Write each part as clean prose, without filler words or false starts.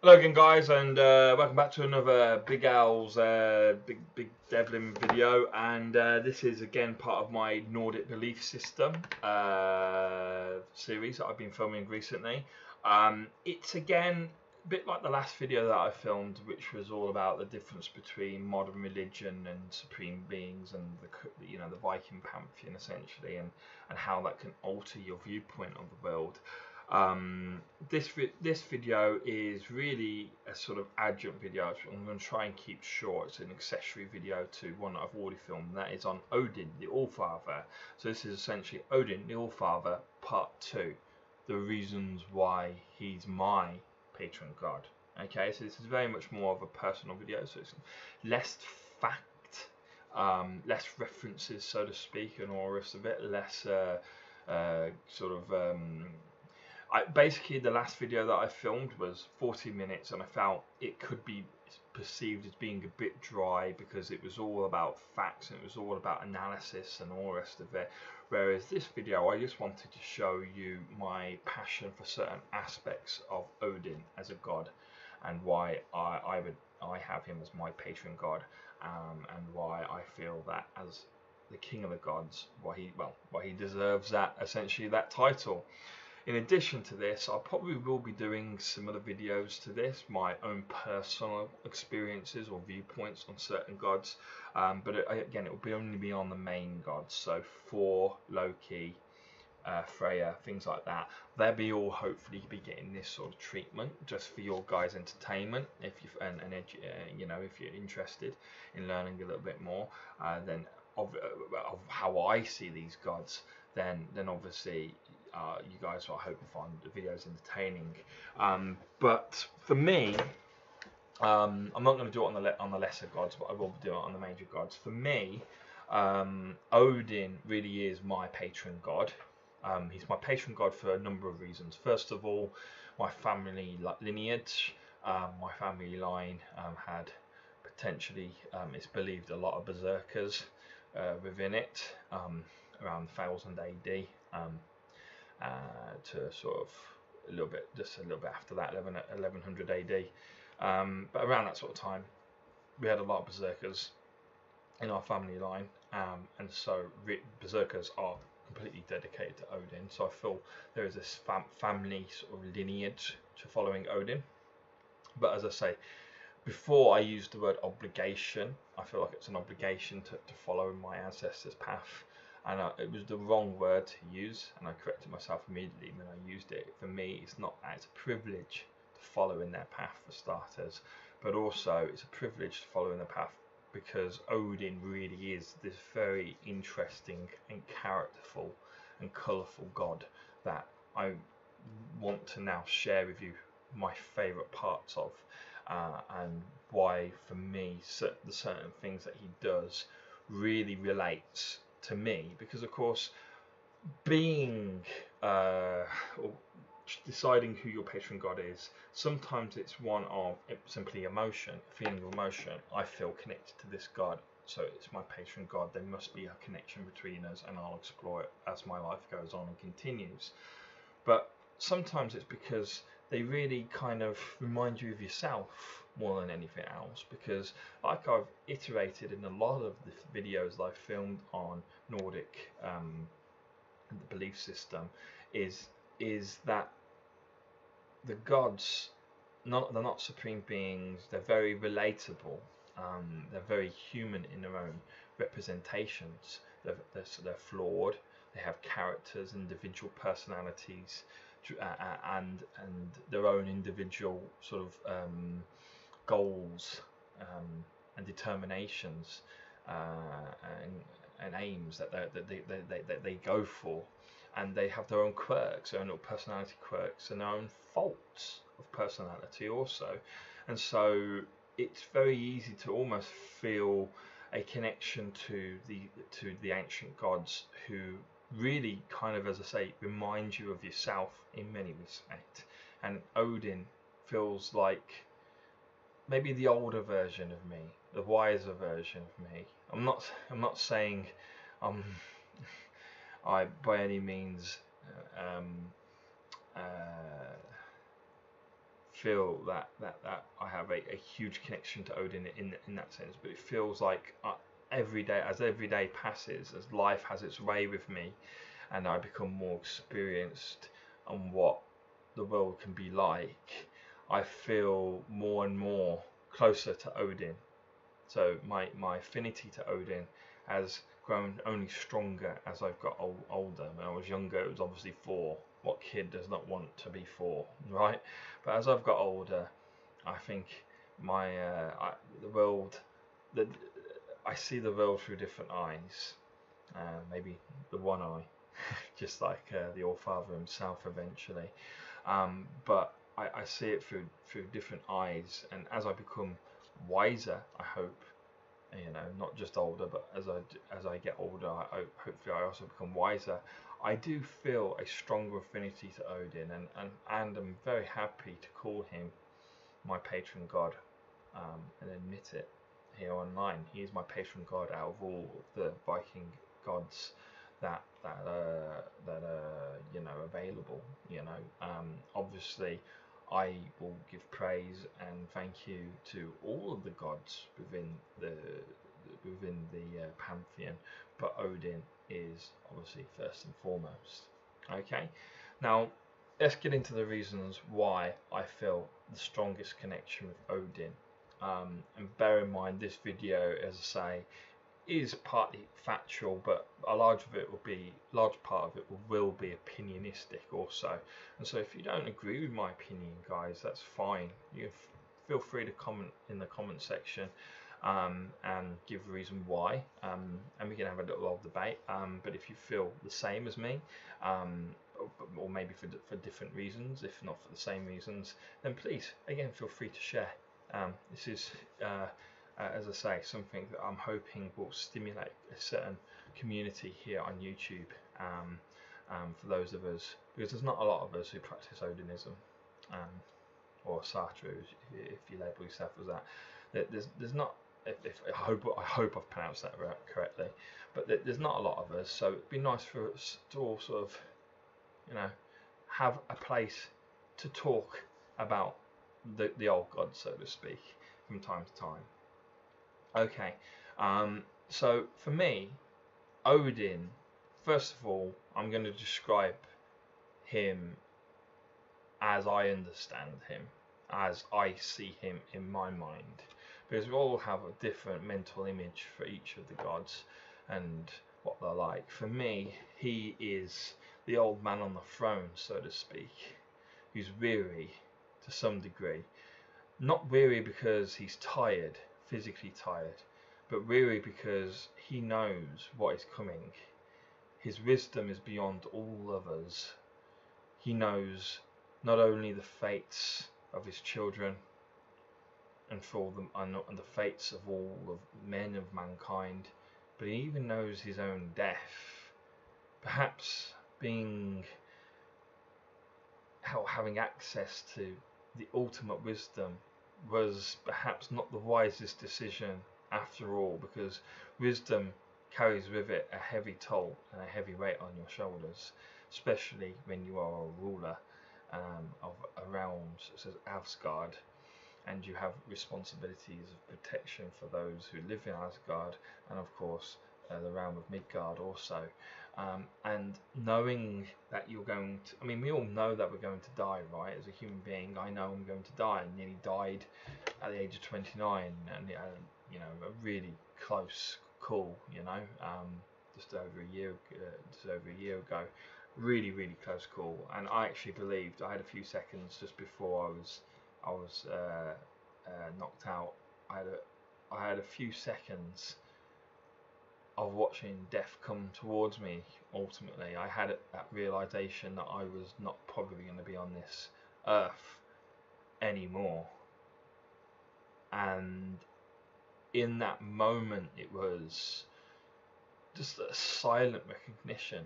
Hello again, guys, and welcome back to another Big Owl's big Devlin video. And this is again part of my Nordic belief system series that I've been filming recently. It's again a bit like the last video that I filmed, which was all about the difference between modern religion and supreme beings, and the Viking pantheon essentially, and how that can alter your viewpoint of the world. This video is really a sort of adjunct video. I'm going to try and keep short. It's an accessory video to one that I've already filmed, and that is on Odin, the Allfather. So this is essentially Odin, the Allfather, part 2. The reasons why he's my patron god. Okay, so this is very much more of a personal video, so it's less fact, less references, so to speak, and all the rest of it, less basically the last video that I filmed was 40 minutes, and I felt it could be perceived as being a bit dry because it was all about facts and it was all about analysis and all the rest of it. Whereas this video, I just wanted to show you my passion for certain aspects of Odin as a god, and why I have him as my patron god, and why I feel that as the king of the gods, why he deserves that, essentially, that title. In addition to this, I probably will be doing similar videos to this, my own personal experiences or viewpoints on certain gods, but again, it will only be on the main gods, so Thor, Loki, Freya, things like that. They'll be all hopefully be getting this sort of treatment just for your guys' entertainment. If you if you're interested in learning a little bit more, then of how I see these gods, then obviously you guys will, I hope, find the videos entertaining. But for me, I'm not going to do it on the lesser gods, but I will do it on the major gods. For me, Odin really is my patron god. He's my patron god for a number of reasons. First of all, my family lineage, my family line had potentially, it's believed, a lot of berserkers within it, around 1000 AD, to sort of just a little bit after that, 1100 AD. But around that sort of time, we had a lot of berserkers in our family line, and so berserkers are completely dedicated to Odin. So I feel there is this family sort of lineage to following Odin. But as I say, before I used the word obligation, I feel like it's an obligation to follow my ancestors' path, and it was the wrong word to use, and I corrected myself immediately when I used it. For me, it's not that. It's a privilege to follow in their path, for starters, but also it's a privilege to follow in their path because Odin really is this very interesting and characterful and colourful god that I want to now share with you my favourite parts of, and why, for me, the certain things that he does really relates to me, because of course, being or deciding who your patron god is, sometimes it's one of simply emotion, feeling of emotion. I feel connected to this god, so it's my patron god. There must be a connection between us, and I'll explore it as my life goes on and continues. But sometimes it's because they really kind of remind you of yourself more than anything else, because like I've iterated in a lot of the videos that I've filmed on Nordic, the belief system, is that the gods, they're not supreme beings. They're very relatable. They're very human in their own representations. They're flawed. They have characters, individual personalities, and their own individual sort of goals, and determinations, and aims that they go for, and they have their own quirks, their own personality quirks, and their own faults of personality also. And so it's very easy to almost feel a connection to the ancient gods, who really kind of, as I say, remind you of yourself in many respects. And Odin feels like maybe the older version of me, the wiser version of me. I'm not saying I by any means uh, feel that I have a huge connection to Odin in that sense. But it feels like every day passes, as life has its way with me, and I become more experienced on what the world can be like, I feel more and more closer to Odin. So my affinity to Odin has grown only stronger as I've got older. When I was younger, it was obviously 4. What kid does not want to be 4, right? But as I've got older, I think the world, that I see the world through different eyes. Maybe the one eye, just like the All-Father himself eventually. But I see it through different eyes, and as I become wiser, I hope, not just older, but as I get older, hopefully I also become wiser. I do feel a stronger affinity to Odin, and I'm very happy to call him my patron god, and admit it here online. He is my patron god out of all the Viking gods that are available. Obviously, I will give praise and thank you to all of the gods within the pantheon, but Odin is obviously first and foremost. Okay, now let's get into the reasons why I feel the strongest connection with Odin. And bear in mind, this video, as I say, is partly factual, but a large part of it will be opinionistic also. And so if you don't agree with my opinion, guys, that's fine. You feel free to comment in the comment section, and give a reason why, and we can have a little old debate. But if you feel the same as me, or maybe for different reasons, if not for the same reasons, then please, again, feel free to share. This is as I say, something that I'm hoping will stimulate a certain community here on YouTube, for those of us, because there's not a lot of us who practice Odinism, or Sartre, if you label yourself as that. There's not. I hope I've pronounced that correctly, but there's not a lot of us. So it'd be nice for us to all sort of, have a place to talk about the old gods, so to speak, from time to time. Okay, so for me, Odin, first of all, I'm going to describe him as I understand him, as I see him in my mind, because we all have a different mental image for each of the gods and what they're like. For me, he is the old man on the throne, so to speak, who's weary to some degree. Not weary because he's tired, physically tired, but weary because he knows what is coming. His wisdom is beyond all others. He knows not only the fates of his children and the fates of all of men of mankind, but he even knows his own death. Perhaps having access to the ultimate wisdom was perhaps not the wisest decision after all, because wisdom carries with it a heavy toll and a heavy weight on your shoulders, especially when you are a ruler of a realm such as Asgard, and you have responsibilities of protection for those who live in Asgard, and of course the realm of Midgard also. And knowing that you're going to, we all know that we're going to die, right? As a human being, I know I'm going to die. I nearly died at the age of 29, and a really close call, just over a year ago, really close call. And I actually believed I had a few seconds just before I was knocked out. I had a few seconds of watching death come towards me. Ultimately, I had that realization that I was not probably going to be on this earth anymore, and in that moment it was just a silent recognition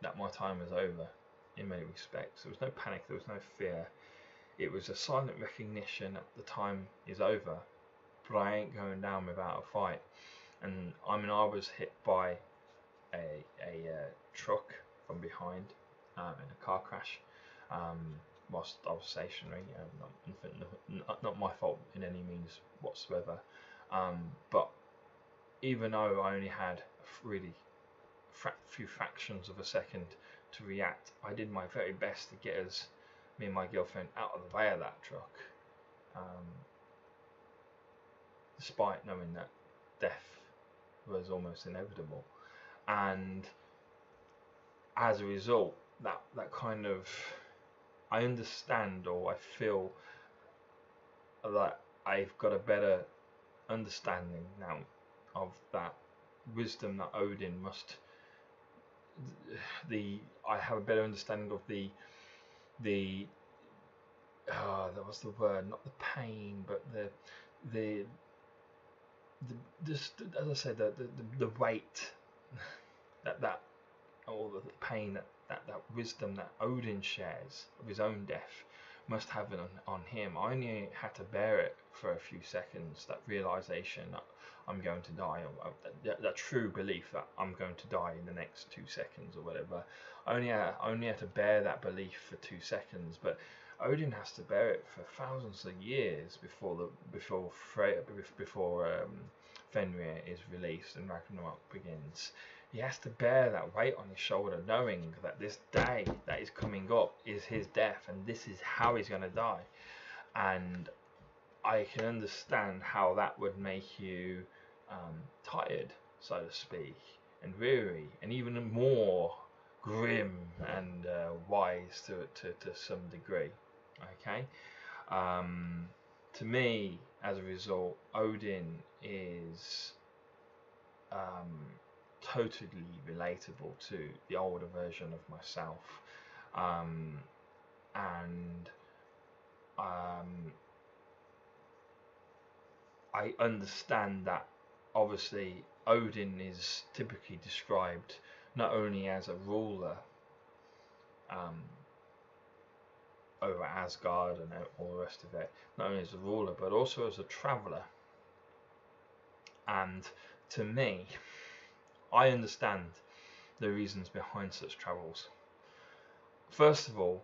that my time was over. In many respects, there was no panic, there was no fear. It was a silent recognition that the time is over, but I ain't going down without a fight. And I was hit by a truck from behind, in a car crash, whilst I was stationary. Not my fault in any means whatsoever. But even though I only had really few fractions of a second to react, I did my very best to get us, me and my girlfriend, out of the way of that truck, despite knowing that death was almost inevitable. And as a result, that kind of, I understand, or I feel that I've got a better understanding now of that wisdom that Odin must, I have a better understanding of the that was the word, not the pain, but the just, as I said, the weight that or the pain that wisdom that Odin shares of his own death must have on him. I only had to bear it for a few seconds, that realization that I'm going to die, or that true belief that I'm going to die in the next 2 seconds or whatever. I only had to bear that belief for 2 seconds, but Odin has to bear it for thousands of years before Fenrir is released and Ragnarok begins. He has to bear that weight on his shoulder, knowing that this day that is coming up is his death, and this is how he's going to die. And I can understand how that would make you tired, so to speak, and weary, and even more grim and wise to some degree. Okay. To me, as a result, Odin is totally relatable to the older version of myself, and I understand that obviously Odin is typically described not only as a ruler over Asgard and all the rest of it, not only as a ruler but also as a traveller. And to me, I understand the reasons behind such travels. First of all,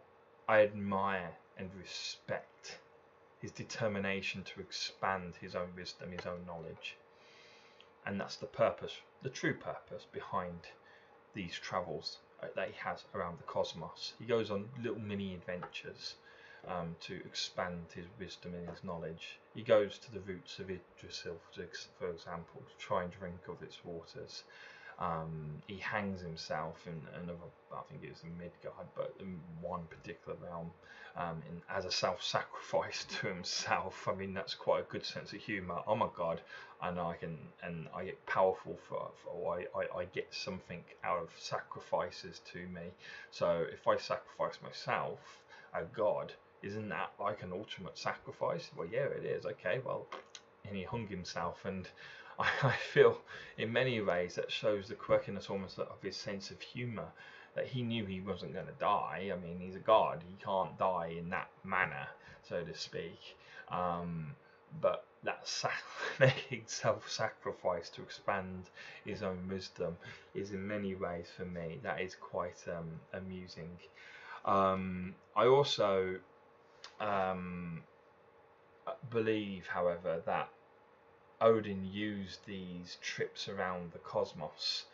I admire and respect his determination to expand his own wisdom, his own knowledge. And that's the purpose, the true purpose behind these travels that he has around the cosmos. He goes on little mini adventures to expand his wisdom and his knowledge. He goes to the roots of Yggdrasil, for example, to try and drink of its waters. He hangs himself in another, I think it was in Midgard, but in one particular realm, as a self-sacrifice to himself. I mean, that's quite a good sense of humour. Oh my God, and I get powerful for I get something out of sacrifices to me. So if I sacrifice myself, a god, isn't that like an ultimate sacrifice? Well, yeah, it is. Okay, well, and he hung himself, and I feel in many ways that shows the quirkiness almost of his sense of humour, that he knew he wasn't going to die. I mean, he's a god, he can't die in that manner, so to speak. But that making self-sacrifice to expand his own wisdom is in many ways, for me, that is quite amusing. I also believe, however, that Odin used these trips around the cosmos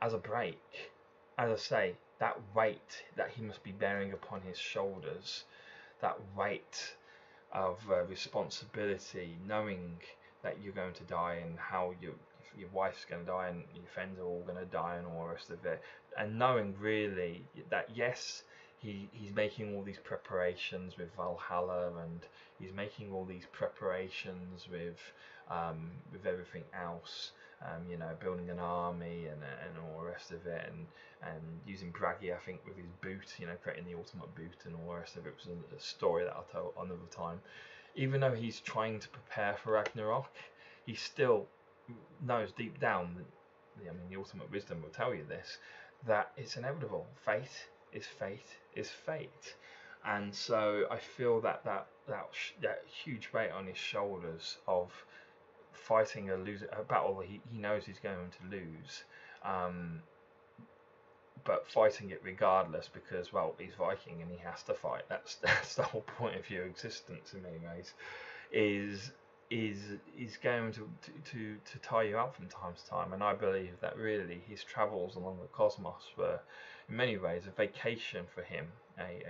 as a break. As I say, that weight that he must be bearing upon his shoulders, that weight of responsibility, knowing that you're going to die and how your wife's going to die and your friends are all going to die and all the rest of it, and knowing really that yes, he's making all these preparations with Valhalla, and he's making all these preparations with everything else, building an army and all the rest of it, and using Bragi, I think, with his boot, creating the ultimate boot and all the rest of it, which is a story that I'll tell another time. Even though he's trying to prepare for Ragnarok, he still knows deep down, the ultimate wisdom will tell you this, that it's inevitable. Fate is fate is fate. And so I feel that huge weight on his shoulders of fighting a battle he knows he's going to lose, but fighting it regardless because, well, he's Viking and he has to fight. That's the whole point of your existence in many ways. Is is going to tie you up from time to time, and I believe that really his travels along the cosmos were in many ways a vacation for him, a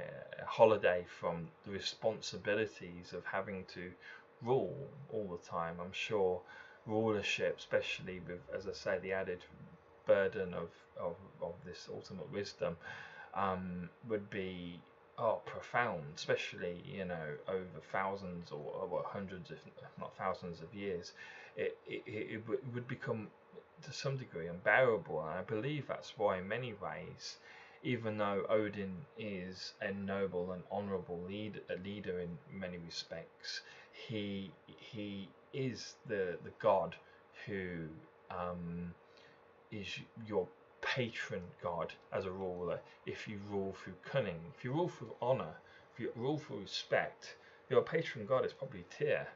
holiday from the responsibilities of having to rule all the time. I'm sure rulership, especially with, as I say, the added burden of this ultimate wisdom, would be profound, especially over thousands or hundreds, if not thousands of years. It would become to some degree unbearable, and I believe that's why, in many ways, even though Odin is a noble and honourable leader in many respects, he is the god who is your patron god as a ruler. If you rule through cunning, if you rule through honor, if you rule through respect, your patron god is probably Tyr.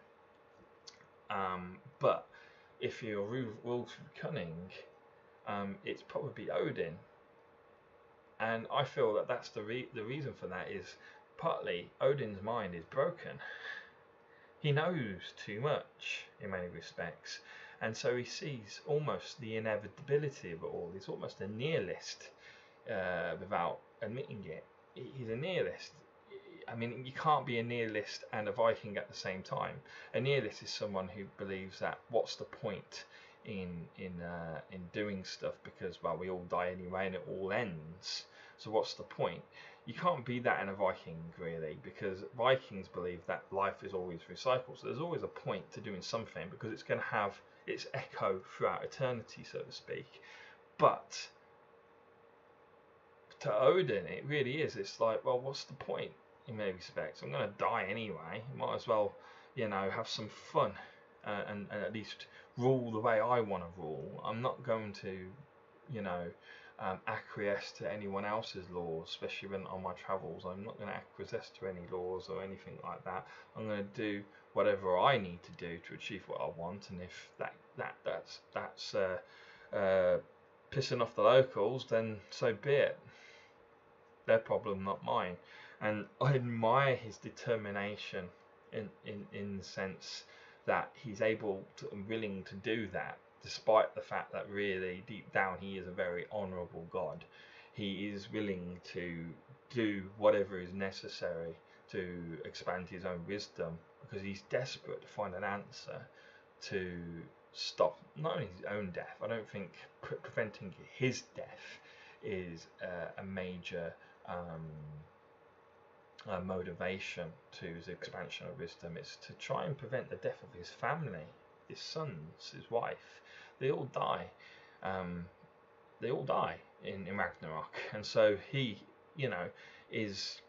But if you rule through cunning, it's probably Odin. And I feel that that's the reason for that is partly Odin's mind is broken. He knows too much in many respects, and so he sees almost the inevitability of it all. He's almost a nihilist without admitting it. He's a nihilist. I mean, you can't be a nihilist and a Viking at the same time. A nihilist is someone who believes that what's the point in doing stuff because, well, we all die anyway and it all ends. So what's the point? You can't be that in a Viking, really, because Vikings believe that life is always recycled. So there's always a point to doing something because it's going to have its echo throughout eternity, so to speak. But to Odin, it really is. It's like, well, what's the point in many respects? I'm going to die anyway. Might as well, have some fun and at least rule the way I want to rule. I'm not going to, acquiesce to anyone else's laws, especially when on my travels. I'm not going to acquiesce to any laws or anything like that. I'm going to do whatever I need to do to achieve what I want, and if that's pissing off the locals, then so be it. Their problem, not mine. And I admire his determination in the sense that he's able to and willing to do that, despite the fact that really deep down he is a very honourable god. He is willing to do whatever is necessary to expand his own wisdom because he's desperate to find an answer to stop not only his own death. I don't think preventing his death is a major motivation to his expansion of wisdom. It's to try and prevent the death of his family, his sons, his wife. They all die. They all die in Ragnarok, and so he, is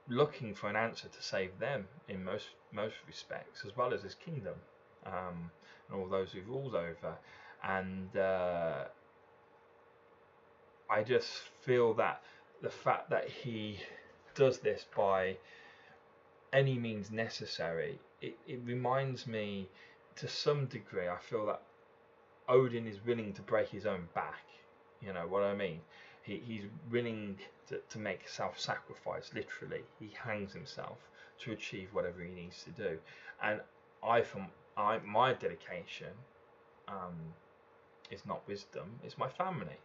looking for an answer to save them in most respects, as well as his kingdom and all those he rules over. And I just feel that the fact that he does this by any means necessary, it reminds me to some degree. I feel that Odin is willing to break his own back. You know what I mean? He's willing to make self-sacrifice, literally. He hangs himself to achieve whatever he needs to do. And my dedication is not wisdom, it's my family.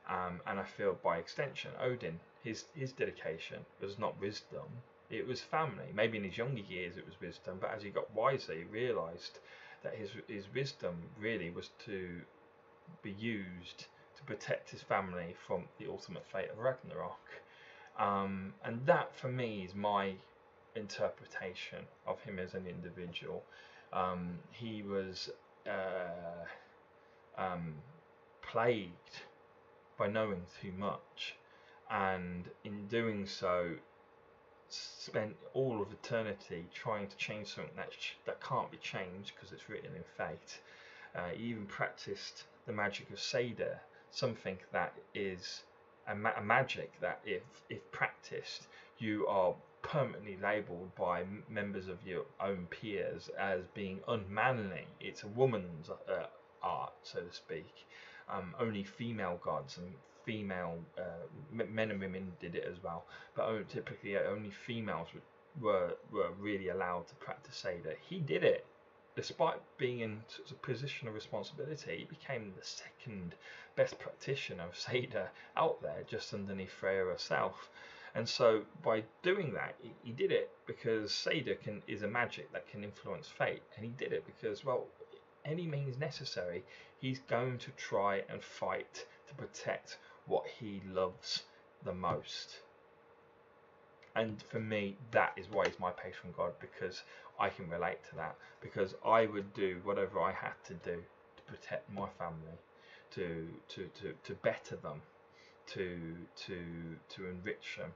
And I feel by extension, Odin, his dedication was not wisdom, it was family. Maybe in his younger years it was wisdom, but as he got wiser, he realised that his wisdom really was to be used to protect his family from the ultimate fate of Ragnarok. And that, for me, is my interpretation of him as an individual. He was plagued by knowing too much, and in doing so spent all of eternity trying to change something that can't be changed because it's written in fate. He even practiced the magic of Seder, something that is a magic that if practiced, you are permanently labelled by members of your own peers as being unmanly. It's a woman's art, so to speak. Only female gods and female, men and women did it as well, but typically only females were really allowed to practice Seder. He did it. Despite being in such a position of responsibility, he became the second best practitioner of Seder out there, just underneath Freya herself. And so by doing that, he did it because Seder is a magic that can influence fate. And he did it because, well, any means necessary, he's going to try and fight to protect what he loves the most. And for me, that is why he's my patron god, because I can relate to that, because I would do whatever I had to do to protect my family, to better them, to enrich them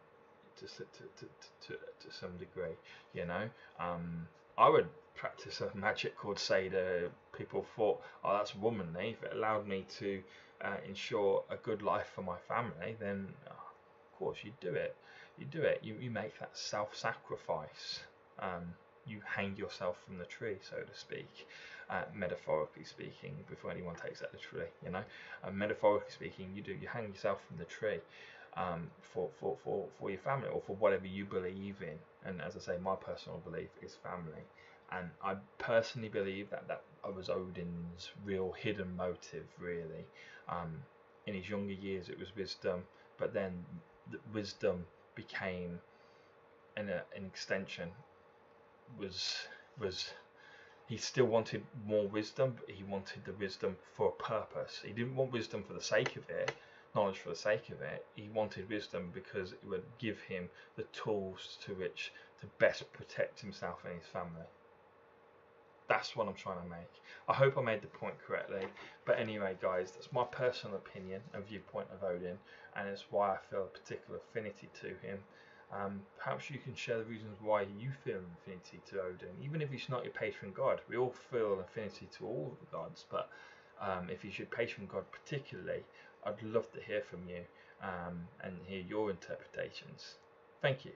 to some degree, you know. I would practice a magic called Seder. People thought, oh, that's womanly. If it allowed me to ensure a good life for my family, then of course you do it. You make that self-sacrifice. You hang yourself from the tree, so to speak, metaphorically speaking, before anyone takes that literally, you know. Metaphorically speaking, you hang yourself from the tree for your family, or for whatever you believe in. And as I say, my personal belief is family. And I personally believe that was Odin's real hidden motive, really. In his younger years, it was wisdom, but then the wisdom became an extension. Was he still wanted more wisdom, but he wanted the wisdom for a purpose. He didn't want wisdom for the sake of it, knowledge for the sake of it. He wanted wisdom because it would give him the tools to which to best protect himself and his family. That's what I'm trying to make. I hope I made the point correctly. But anyway, guys, that's my personal opinion and viewpoint of Odin, and it's why I feel a particular affinity to him. Perhaps you can share the reasons why you feel an affinity to Odin, even if he's not your patron god. We all feel an affinity to all of the gods, but if he's your patron god particularly, I'd love to hear from you and hear your interpretations. Thank you.